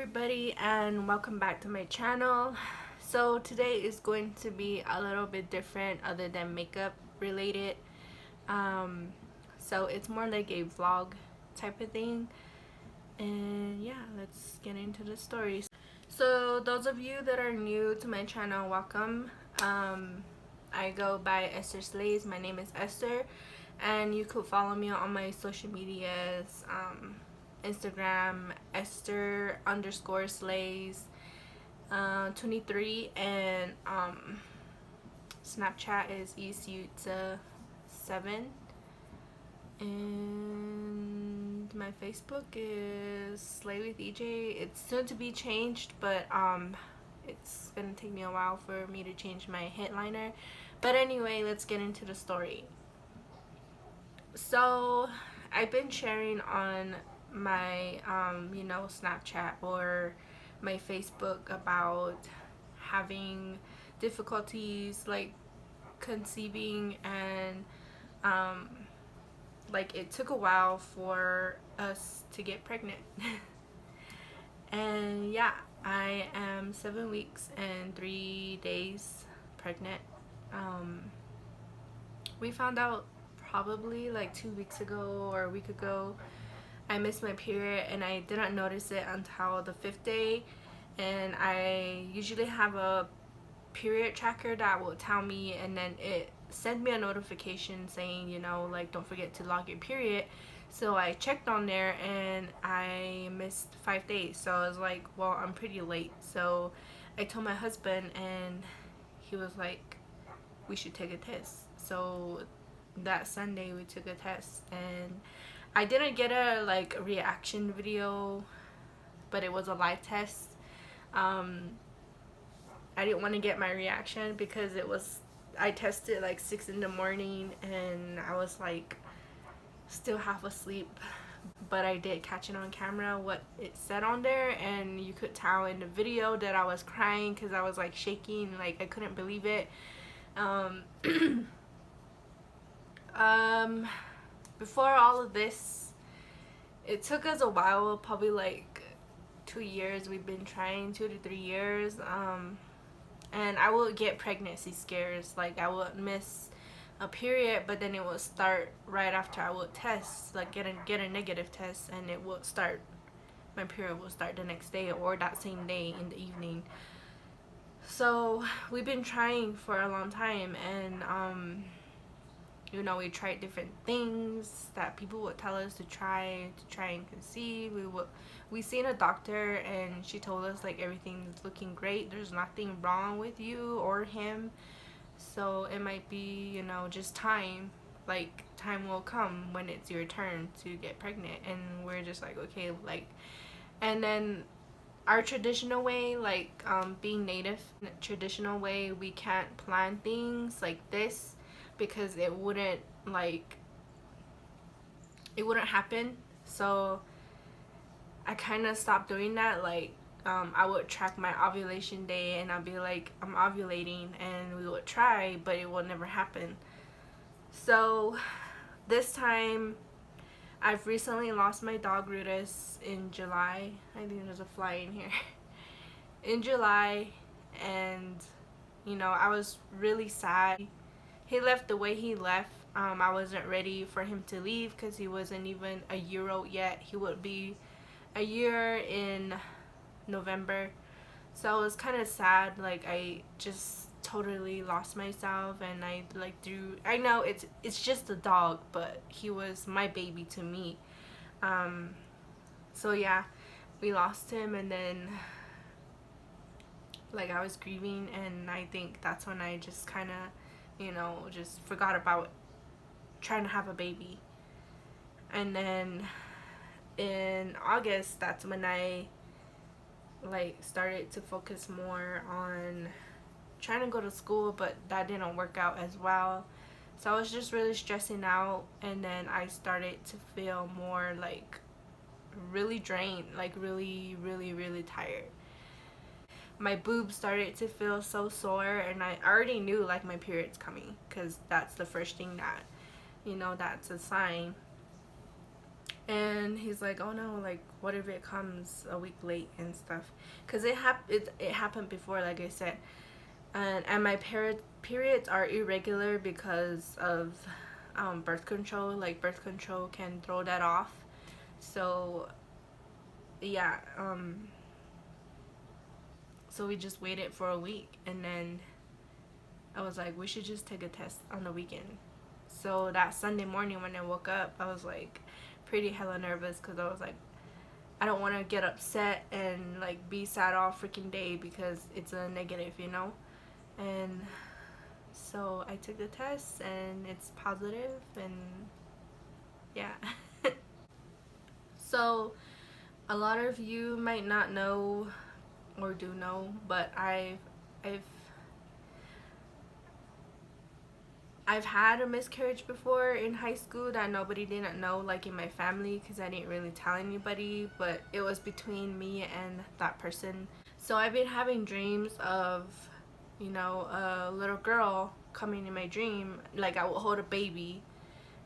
everybody, and welcome back to my channel. So today is going to be a little bit different other than makeup related. um so it's more like a vlog type of thing, and yeah, let's get into the stories. So those of you that are new to my channel, welcome. I go by Esther Slays. My name is Esther, and you could follow me on my social medias. Instagram, Esther underscore Slays 23, and Snapchat is eSuta7, and my Facebook is Slay with EJ. It's soon to be changed, but it's gonna take me a while for me to change my headliner. But anyway, let's get into the story. So I've been sharing on my Snapchat or my Facebook about having difficulties like conceiving, and like it took a while for us to get pregnant. And yeah, I am 7 weeks and 3 days pregnant. We found out probably like 2 weeks ago or a week ago. I missed my period and I didn't notice it until the 5th day, and I usually have a period tracker that will tell me, and then it sent me a notification saying, like, don't forget to log your period. So I checked on there and I missed 5 days, so I was like, well, I'm pretty late. So I told my husband, and he was like, we should take a test. So that Sunday we took a test, and I didn't get a reaction video, but it was a live test. I didn't want to get my reaction because I tested like 6 in the morning and I was like still half asleep, but I did catch it on camera what it said on there, and you could tell in the video that I was crying because I was like shaking, like I couldn't believe it. Before all of this, it took us a while, probably like 2 years. We've been trying 2 to 3 years. And I would get pregnancy scares, like I would miss a period, but then it would start right after I would test, like get a negative test, and it would start, my period will start the next day or that same day in the evening. So we've been trying for a long time, and we tried different things that people would tell us to try and conceive. We seen a doctor, and she told us like everything's looking great, there's nothing wrong with you or him, so it might be just time, like time will come when it's your turn to get pregnant. And we're just like, okay, like, and then our traditional way, like being native traditional way, we can't plan things like this because it wouldn't happen. So I kind of stopped doing that. Like I would track my ovulation day and I'd be like, I'm ovulating, and we would try, but it will never happen. So this time, I've recently lost my dog Rudis in July. I think there's a fly in here. In July, and I was really sad. He left the way he left. I wasn't ready for him to leave because he wasn't even a year old yet. He would be a year in November. So I was kind of sad. Like I just totally lost myself, and I know it's just a dog, but he was my baby to me. So yeah, we lost him, and then like I was grieving, and I think that's when I just kind of just forgot about trying to have a baby. And then in August, that's when I started to focus more on trying to go to school, but that didn't work out as well. So I was just really stressing out, and then I started to feel more like really drained, like really really tired. My boobs started to feel so sore, and I already knew like my period's coming because that's the first thing that that's a sign. And he's like, oh no, like what if it comes a week late and stuff, because it happened before, like I said. And my periods are irregular because of birth control. Like birth control can throw that off. So yeah, so we just waited for a week, and then I was like, we should just take a test on the weekend. So that Sunday morning when I woke up, I was like pretty hella nervous, because I was like, I don't want to get upset and like be sad all freaking day because it's a negative, you know? And so I took the test and it's positive, and yeah. So a lot of you might not know or do know, but I've I've had a miscarriage before in high school that nobody didn't know, like in my family, because I didn't really tell anybody, but it was between me and that person. So I've been having dreams of, you know, a little girl coming in my dream. Like I would hold a baby.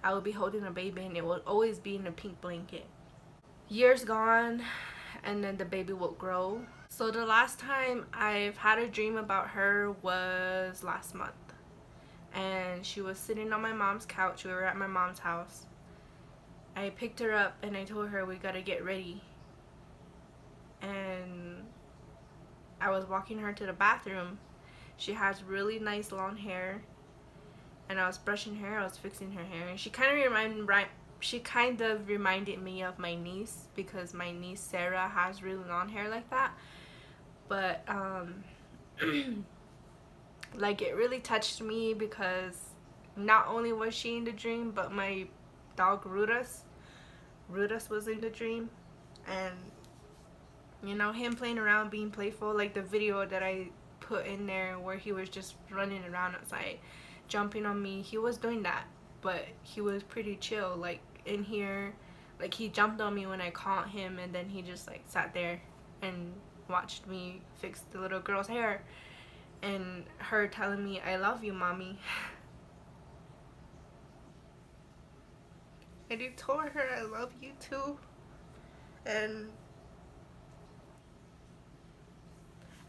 I would be holding a baby, and it would always be in a pink blanket. Years gone, and then the baby will grow. So the last time I've had a dream about her was last month. And she was sitting on my mom's couch. We were at my mom's house. I picked her up and I told her we gotta get ready. And I was walking her to the bathroom. She has really nice long hair, and I was brushing her hair. I was fixing her hair, and she kind of reminded me of my niece, because my niece Sarah has really long hair like that. But like it really touched me, because not only was she in the dream, but my dog Rudus was in the dream. And you know, him playing around, being playful, like the video that I put in there where he was just running around outside jumping on me, he was doing that, but he was pretty chill. Like in here, like he jumped on me when I caught him, and then he just like sat there and watched me fix the little girl's hair, and her telling me, I love you, mommy. And he told her, I love you too. And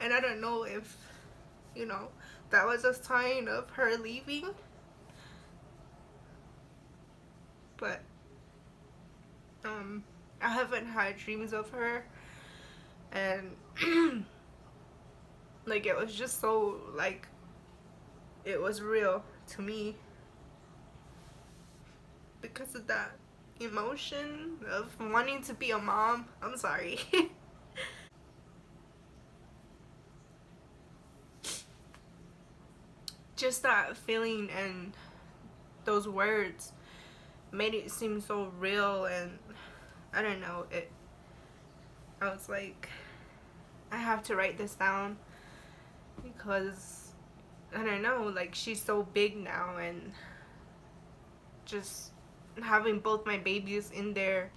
I don't know if, you know, that was a sign of her leaving, but I haven't had dreams of her, and like it was just so, like, it was real to me because of that emotion of wanting to be a mom. I'm sorry. Just that feeling and those words made it seem so real, and I don't know, I was like, I have to write this down, because I don't know, like she's so big now, and just having both my babies in there,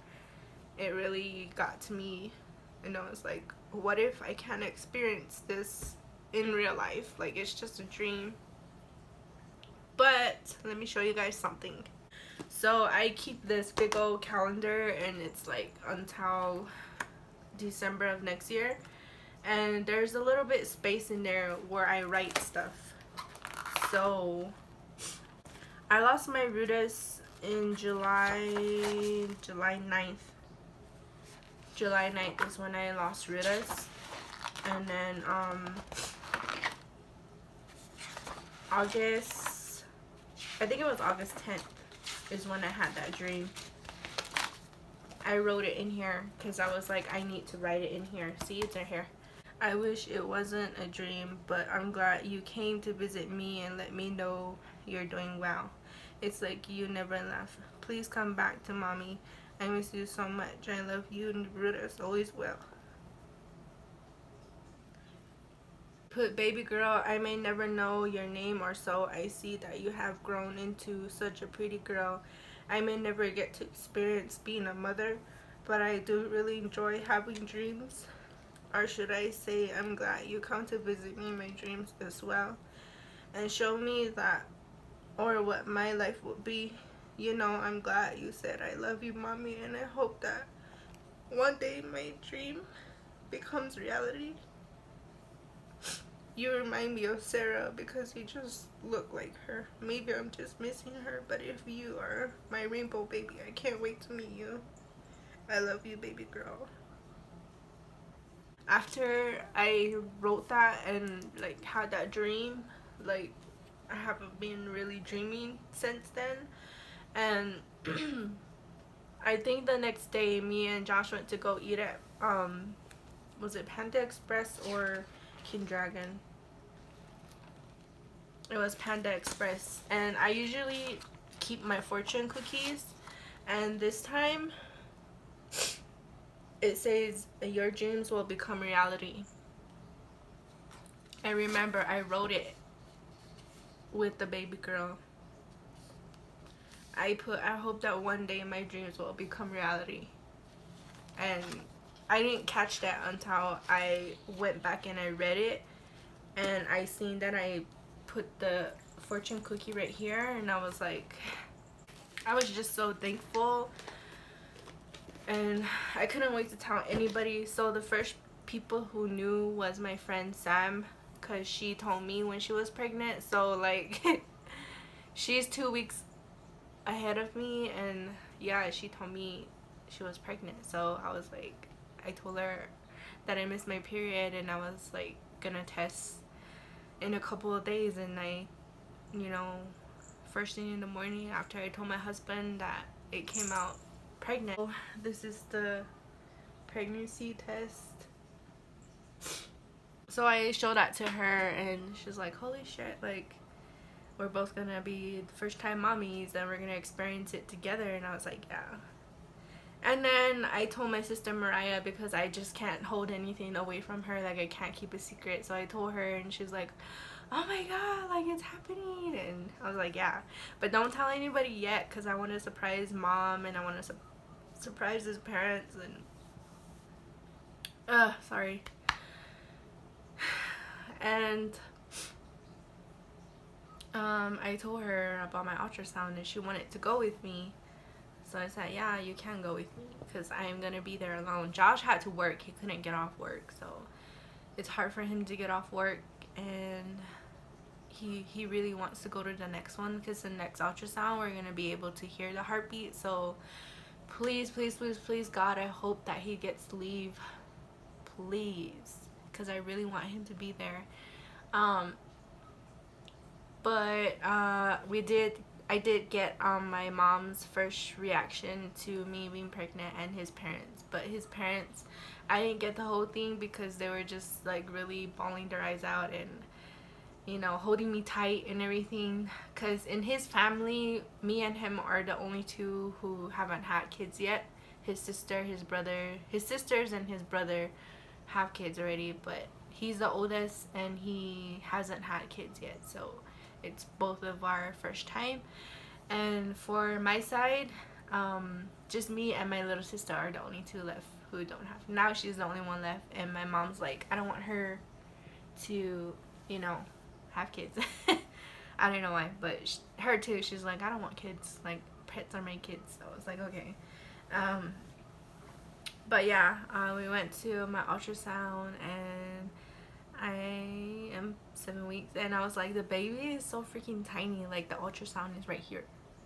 it really got to me. And I was like, what if I can't experience this in real life? Like it's just a dream. But let me show you guys something. So I keep this big old calendar, and it's like until December of next year, and there's a little bit space in there where I write stuff. So I lost my Rudis in July 9th. July 9th is when I lost Rudis. And then August, I think it was August 10th is when I had that dream. I wrote it in here because I was like, I need to write it in here. See, it's right here. I wish it wasn't a dream, but I'm glad you came to visit me and let me know you're doing well. It's like you never left. Please come back to mommy. I miss you so much. I love you, and Brutus always will. Put baby girl, I may never know your name or so. I see that you have grown into such a pretty girl. I may never get to experience being a mother, but I do really enjoy having dreams. Or should I say, I'm glad you come to visit me in my dreams as well, and show me that, or what my life would be you know, I'm glad you said I love you, mommy, and I hope that one day my dream becomes reality. You remind me of Sarah because you just look like her. Maybe I'm just missing her, but if you are my rainbow baby, I can't wait to meet you. I love you, baby girl. After I wrote that and like had that dream, like I haven't been really dreaming since then. And I think the next day me and Josh went to go eat at was it Panda Express or King Dragon? It was Panda Express, and I usually keep my fortune cookies, and this time it says your dreams will become reality. I remember I wrote it with the baby girl. I hope that one day my dreams will become reality. And I didn't catch that until I went back and I read it, and I seen that I put the fortune cookie right here, and I was like, I was just so thankful, and I couldn't wait to tell anybody. So the first people who knew was my friend Sam, because she told me when she was pregnant. So like she's 2 weeks ahead of me, and yeah, she told me she was pregnant. So I was like, I told her that I missed my period, and I was like gonna test in a couple of days, and I, you know, first thing in the morning after I told my husband that it came out pregnant. So this is the pregnancy test. So I showed that to her, and she's like, holy shit, like we're both gonna be first time mommies and we're gonna experience it together. And I was like, yeah. And then I told my sister Mariah, because I just can't hold anything away from her, like I can't keep a secret. So I told her, and she's like, oh my god, like it's happening. And I was like, yeah, but don't tell anybody yet, because I want to surprise mom, and I want to surprise his parents. And sorry. And I told her about my ultrasound, and she wanted to go with me. So I said, yeah, you can go with me, because I am going to be there alone. Josh had to work. He couldn't get off work. So it's hard for him to get off work. And he really wants to go to the next one, because the next ultrasound, we're going to be able to hear the heartbeat. So please, please, please, please, God, I hope that he gets leave. Please. Because I really want him to be there. But I did get my mom's first reaction to me being pregnant, and his parents. But his parents, I didn't get the whole thing, because they were just like really bawling their eyes out and, you know, holding me tight and everything. Because in his family, me and him are the only two who haven't had kids yet. His sister, his brother, his sisters and his brother have kids already, but he's the oldest and he hasn't had kids yet. So it's both of our first time. And for my side, just me and my little sister are the only two left who don't have. Now she's the only one left, and my mom's like, I don't want her to, you know, have kids. I don't know why, but her too, she's like, I don't want kids, like pets are my kids. So I was like, okay. But yeah, we went to my ultrasound, and I am 7 weeks, and I was like, the baby is so freaking tiny, like the ultrasound is right here,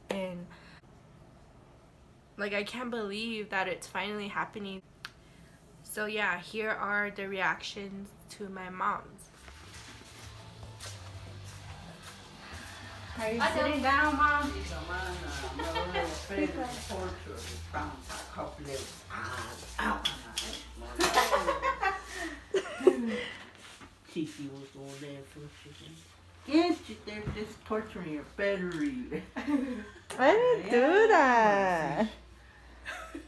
and like I can't believe that it's finally happening. So yeah, here are the reactions to my mom's. Are you sitting down, Mom? Kiki was going there for chicken. Yes, they're just torturing your battery. I didn't do that.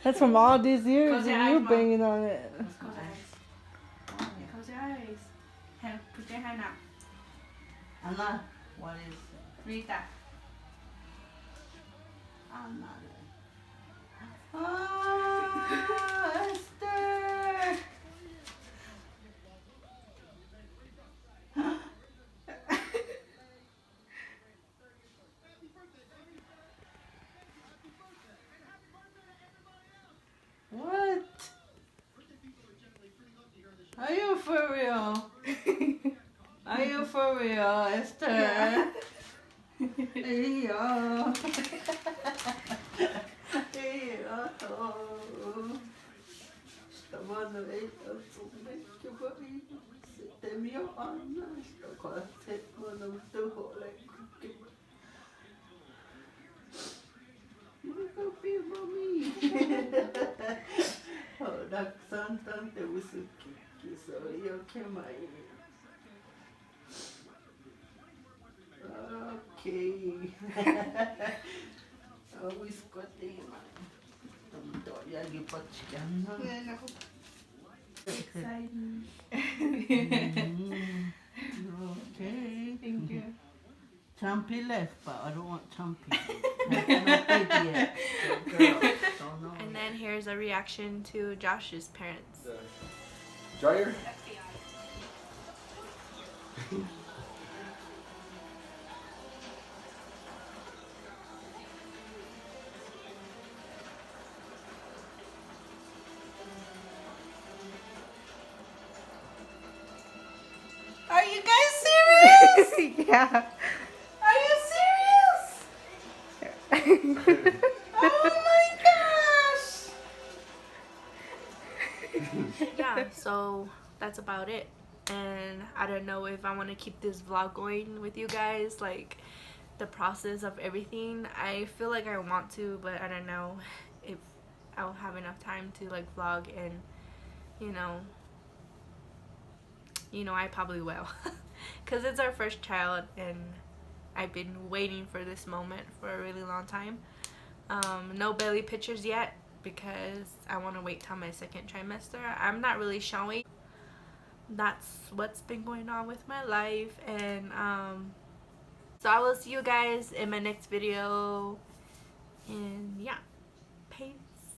That's from all these years and you banging on it. Close your eyes. Close your eyes. Put your hand out. I'm not. What is it? Read that. I'm not. Oh, Esther! Are you for real? Are you for real, Esther? Yeah. Hey, yo. Hey, yo. Stavano ei sulle kivari. Sitten minä annan sitä katset mun tuholle. Mikä piva mi? Daksan tante usukki. Se oli jo kemai. Okay. Uskotiin. Tuo jälki patskian. Exciting. Okay. Thank you. Chumpy left, but I don't want Chumpy. I cannot take yet. So girl, don't know. And then here's a reaction to Josh's parents. The dryer? Are you guys serious? Yeah. Are you serious? Oh my gosh! Yeah, so that's about it. And I don't know if I want to keep this vlog going with you guys, like the process of everything. I feel like I want to, but I don't know if I'll have enough time to like vlog, and you know I probably will. Because it's our first child and I've been waiting for this moment for a really long time. No belly pictures yet because I want to wait till my second trimester. I'm not really showing. That's what's been going on with my life, and so I will see you guys in my next video, and yeah.